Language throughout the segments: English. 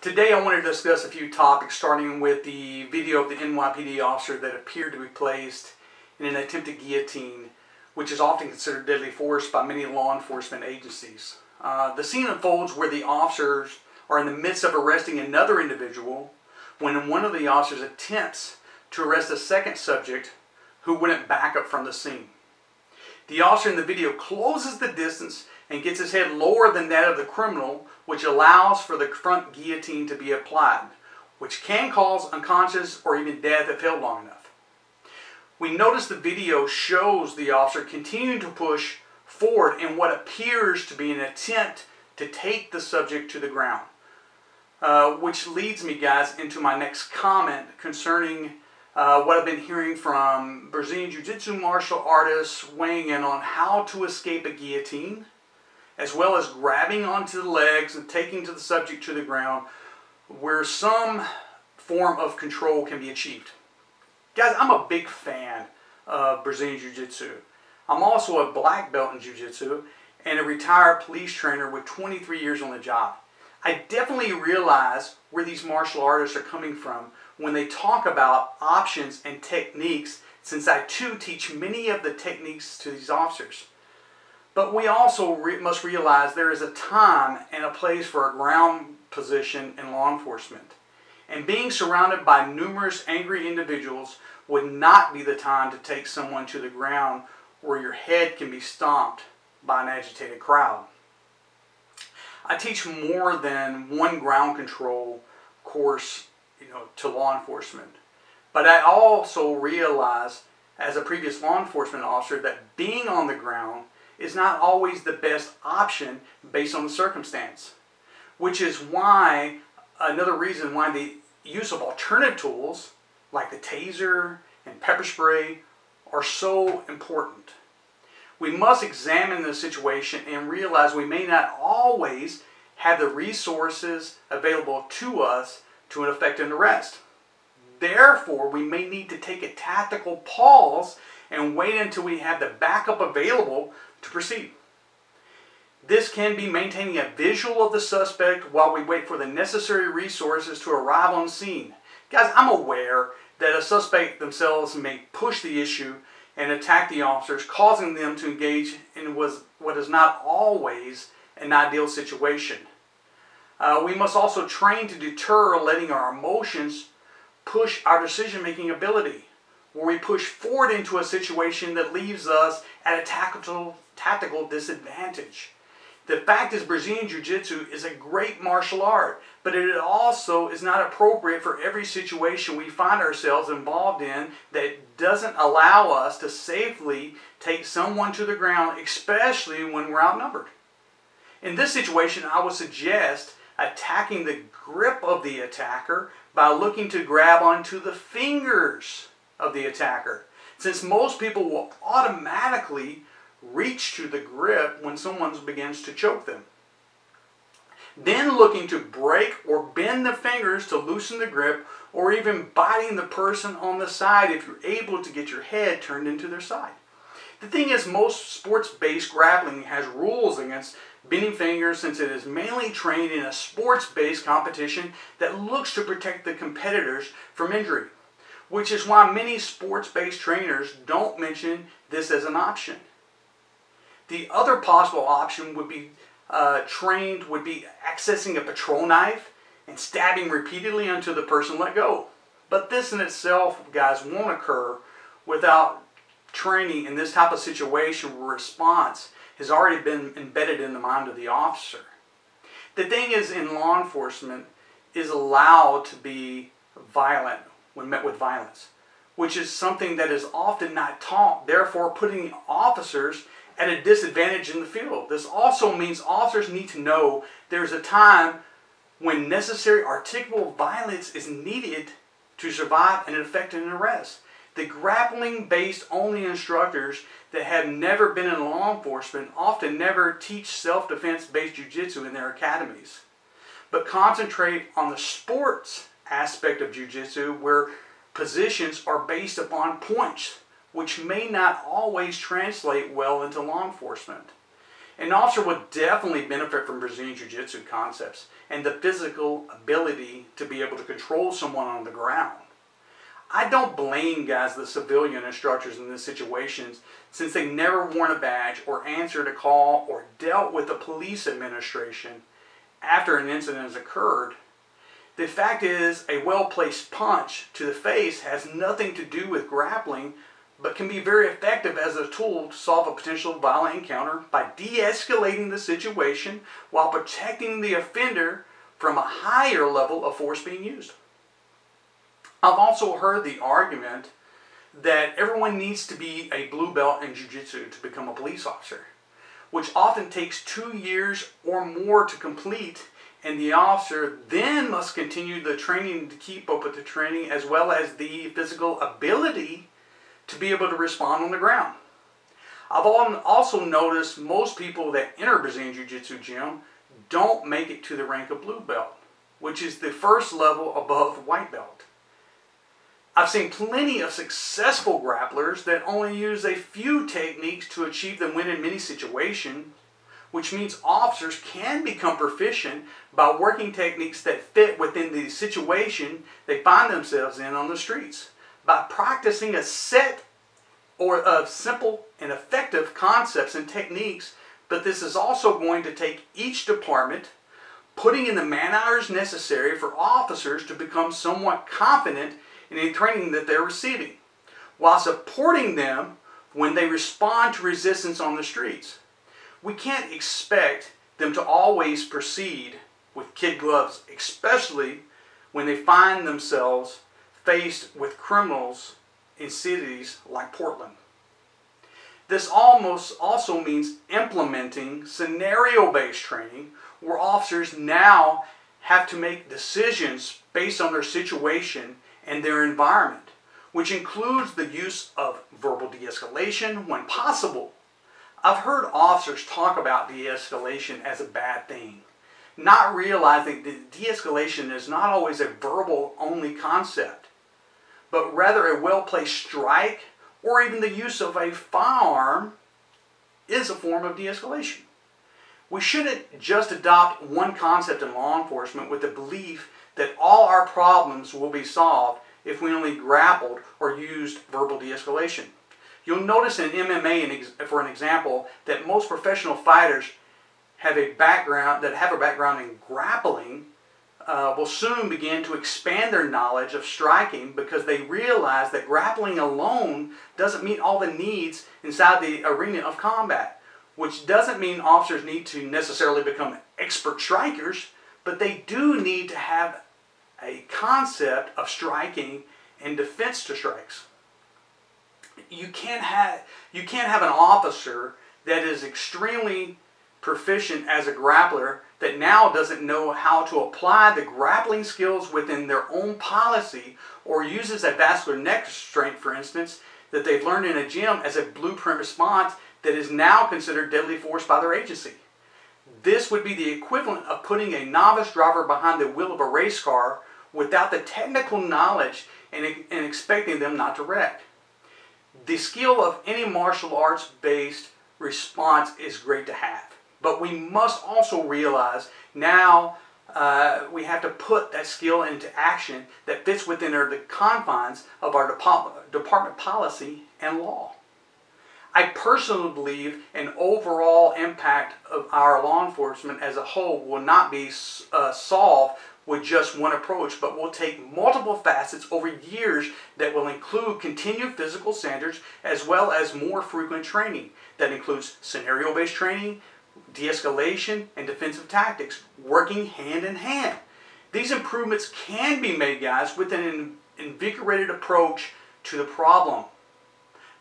Today I want to discuss a few topics, starting with the video of the NYPD officer that appeared to be placed in an attempted guillotine, which is often considered deadly force by many law enforcement agencies. The scene unfolds where the officers are in the midst of arresting another individual when one of the officers attempts to arrest a second subject who wouldn't back up from the scene. The officer in the video closes the distance and gets his head lower than that of the criminal, which allows for the front guillotine to be applied, which can cause unconscious or even death if held long enough. We notice the video shows the officer continuing to push forward in what appears to be an attempt to take the subject to the ground. Which leads me, guys, into my next comment concerning what I've been hearing from Brazilian Jiu-Jitsu martial artists weighing in on how to escape a guillotine, as well as grabbing onto the legs and taking the subject to the ground where some form of control can be achieved. Guys, I'm a big fan of Brazilian Jiu-Jitsu. I'm also a black belt in Jiu-Jitsu and a retired police trainer with 23 years on the job. I definitely realize where these martial artists are coming from when they talk about options and techniques, since I too teach many of the techniques to these officers. But we also must realize there is a time and a place for a ground position in law enforcement. And being surrounded by numerous angry individuals would not be the time to take someone to the ground where your head can be stomped by an agitated crowd. I teach more than one ground control course, to law enforcement. But I also realize, as a previous law enforcement officer, that being on the ground is not always the best option based on the circumstance. Which is why, another reason why the use of alternative tools like the taser and pepper spray are so important. We must examine the situation and realize we may not always have the resources available to us to effect an arrest. Therefore, we may need to take a tactical pause and wait until we have the backup available to proceed. This can be maintaining a visual of the suspect while we wait for the necessary resources to arrive on scene. Guys, I'm aware that a suspect themselves may push the issue and attack the officers, causing them to engage in what is not always an ideal situation. We must also train to deter letting our emotions push our decision-making ability, where we push forward into a situation that leaves us at a tactical disadvantage. The fact is, Brazilian Jiu-Jitsu is a great martial art, but it also is not appropriate for every situation we find ourselves involved in that doesn't allow us to safely take someone to the ground, especially when we're outnumbered. In this situation, I would suggest attacking the grip of the attacker by looking to grab onto the fingers of the attacker, since most people will automatically reach to the grip when someone begins to choke them. Then looking to break or bend the fingers to loosen the grip, or even biting the person on the side if you're able to get your head turned into their side. The thing is, most sports-based grappling has rules against bending fingers, since it is mainly trained in a sports-based competition that looks to protect the competitors from injury, which is why many sports-based trainers don't mention this as an option. The other possible option would be accessing a patrol knife and stabbing repeatedly until the person let go. But this in itself, guys, won't occur without training in this type of situation where response has already been embedded in the mind of the officer. The thing is, in law enforcement, is allowed to be violent when met with violence, which is something that is often not taught, therefore putting officers at a disadvantage in the field. This also means officers need to know there's a time when necessary articulable violence is needed to survive and effect an arrest. The grappling-based only instructors that have never been in law enforcement often never teach self-defense based jiu-jitsu in their academies, but concentrate on the sports aspect of jiu-jitsu, where positions are based upon points, which may not always translate well into law enforcement. An officer would definitely benefit from Brazilian Jiu-Jitsu concepts and the physical ability to be able to control someone on the ground. I don't blame the civilian instructors in these situations, since they never worn a badge or answered a call or dealt with the police administration after an incident has occurred. The fact is, a well-placed punch to the face has nothing to do with grappling, but can be very effective as a tool to solve a potential violent encounter by de-escalating the situation while protecting the offender from a higher level of force being used. I've also heard the argument that everyone needs to be a blue belt in Jiu-Jitsu to become a police officer, which often takes 2 years or more to complete, and the officer then must continue the training to keep up with the training as well as the physical ability to be able to respond on the ground. I've also noticed most people that enter Brazilian Jiu-Jitsu gym don't make it to the rank of blue belt, which is the first level above white belt. I've seen plenty of successful grapplers that only use a few techniques to achieve the win in many situations, which means officers can become proficient by working techniques that fit within the situation they find themselves in on the streets, by practicing a set of simple and effective concepts and techniques. But this is also going to take each department putting in the man hours necessary for officers to become somewhat confident in the training that they're receiving, while supporting them when they respond to resistance on the streets. We can't expect them to always proceed with kid gloves, especially when they find themselves faced with criminals in cities like Portland. This almost also means implementing scenario-based training, where officers now have to make decisions based on their situation and their environment, which includes the use of verbal de-escalation when possible. I've heard officers talk about de-escalation as a bad thing, not realizing that de-escalation is not always a verbal-only concept, but rather a well-placed strike or even the use of a firearm is a form of de-escalation. We shouldn't just adopt one concept in law enforcement with the belief that all our problems will be solved if we only grappled or used verbal de-escalation. You'll notice in MMA, for an example, that most professional fighters have a background in grappling will soon begin to expand their knowledge of striking, because they realize that grappling alone doesn't meet all the needs inside the arena of combat, which doesn't mean officers need to necessarily become expert strikers, but they do need to have a concept of striking and defense to strikes. You can't have an officer that is extremely proficient as a grappler that now doesn't know how to apply the grappling skills within their own policy, or uses a vascular neck strength, for instance, that they've learned in a gym as a blueprint response that is now considered deadly force by their agency. This would be the equivalent of putting a novice driver behind the wheel of a race car without the technical knowledge and expecting them not to wreck. The skill of any martial arts based response is great to have, but we must also realize now we have to put that skill into action that fits within the confines of our department policy and law. I personally believe an overall impact of our law enforcement as a whole will not be solved with just one approach, but will take multiple facets over years that will include continued physical standards as well as more frequent training. That includes scenario-based training, de-escalation, and defensive tactics, working hand in hand. These improvements can be made, guys, with an invigorated approach to the problem.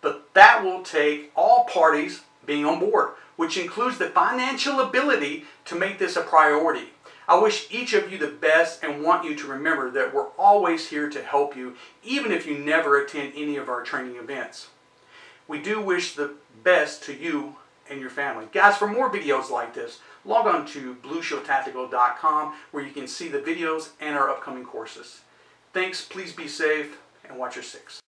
But that will take all parties being on board, which includes the financial ability to make this a priority. I wish each of you the best and want you to remember that we're always here to help you, even if you never attend any of our training events. We do wish the best to you and your family. Guys, for more videos like this, log on to blueshieldtactical.com, where you can see the videos and our upcoming courses. Thanks, please be safe, and watch your six.